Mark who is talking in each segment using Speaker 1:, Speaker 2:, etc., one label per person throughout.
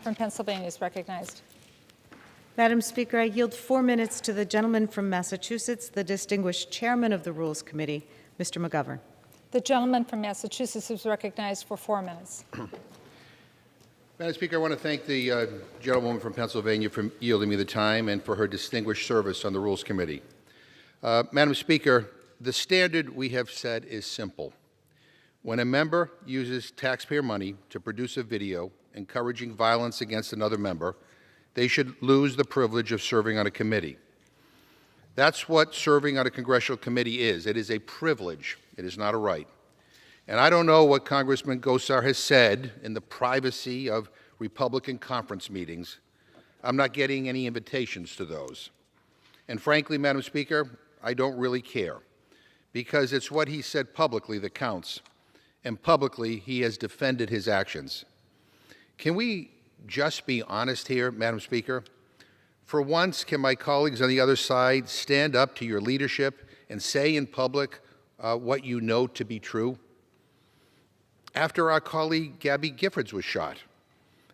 Speaker 1: from Pennsylvania is recognized.
Speaker 2: Madam Speaker, I yield 4 minutes to the gentleman from Massachusetts, the distinguished chairman of the Rules Committee, Mr. McGovern.
Speaker 1: The gentleman from Massachusetts is recognized for 4 minutes.
Speaker 3: Madam Speaker, I want to thank the gentlewoman from Pennsylvania for yielding me the time and for her distinguished service on the Rules Committee. Madam Speaker, the standard we have set is simple. When a member uses taxpayer money to produce a video encouraging violence against another member, they should lose the privilege of serving on a committee. That's what serving on a congressional committee is. It is a privilege. It is not a right. And I don't know what Congressman Gosar has said in the privacy of Republican conference meetings. I'm not getting any invitations to those. And frankly, Madam Speaker, I don't really care, because it's what he said publicly that counts. And publicly, he has defended his actions. Can we just be honest here, Madam Speaker? For once, can my colleagues on the other side stand up to your leadership and say in public what you know to be true? After our colleague Gabby Giffords was shot,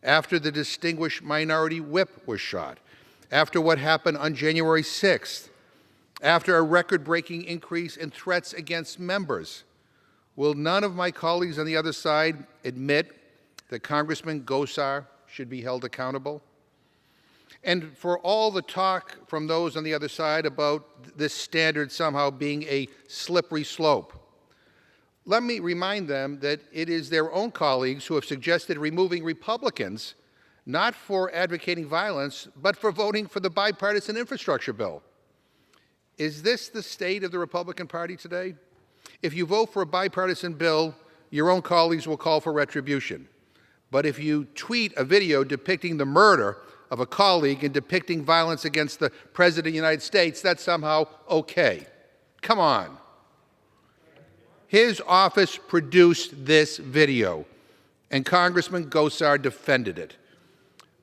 Speaker 3: after the distinguished minority whip was shot, after what happened on January 6th, after a record-breaking increase in threats against members, will none of my colleagues on the other side admit that Congressman Gosar should be held accountable? And for all the talk from those on the other side about this standard somehow being a slippery slope, let me remind them that it is their own colleagues who have suggested removing Republicans, not for advocating violence, but for voting for the bipartisan infrastructure bill. Is this the state of the Republican Party today? If you vote for a bipartisan bill, your own colleagues will call for retribution. But if you tweet a video depicting the murder of a colleague and depicting violence against the President of the United States, that's somehow okay. Come on. His office produced this video, and Congressman Gosar defended it.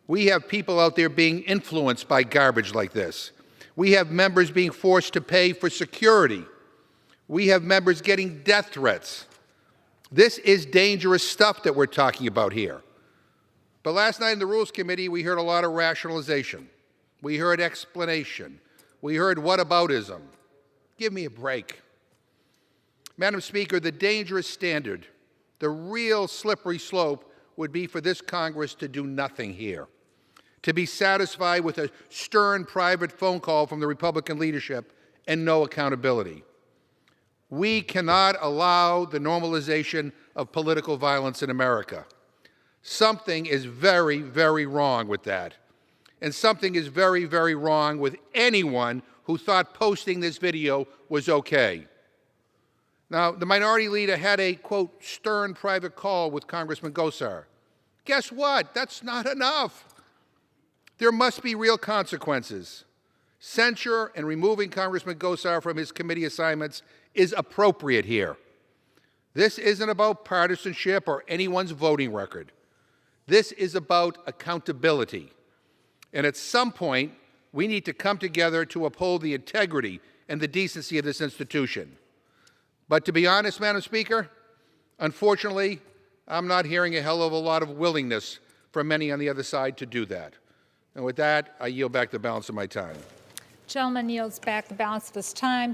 Speaker 3: We have people out there being influenced by garbage like this. We have members being forced to pay for security. We have members getting death threats. This is dangerous stuff that we're talking about here. But last night in the Rules Committee, we heard a lot of rationalization. We heard explanation. We heard whataboutism. Give me a break. Madam Speaker, the dangerous standard, the real slippery slope would be for this Congress to do nothing here, to be satisfied with a stern private phone call from the Republican leadership and no accountability. We cannot allow the normalization of political violence in America. Something is very, very wrong with that. And something is very, very wrong with anyone who thought posting this video was okay. Now, the minority leader had a, quote, stern private call with Congressman Gosar. Guess what? That's not enough. There must be real consequences. Censure and removing Congressman Gosar from his committee assignments is appropriate here. This isn't about partisanship or anyone's voting record. This is about accountability. And at some point, we need to come together to uphold the integrity and the decency of this institution. But to be honest, Madam Speaker, unfortunately, I'm not hearing a hell of a lot of willingness from many on the other side to do that. And with that, I yield back the balance of my time.
Speaker 1: Gentleman yields back the balance of his time.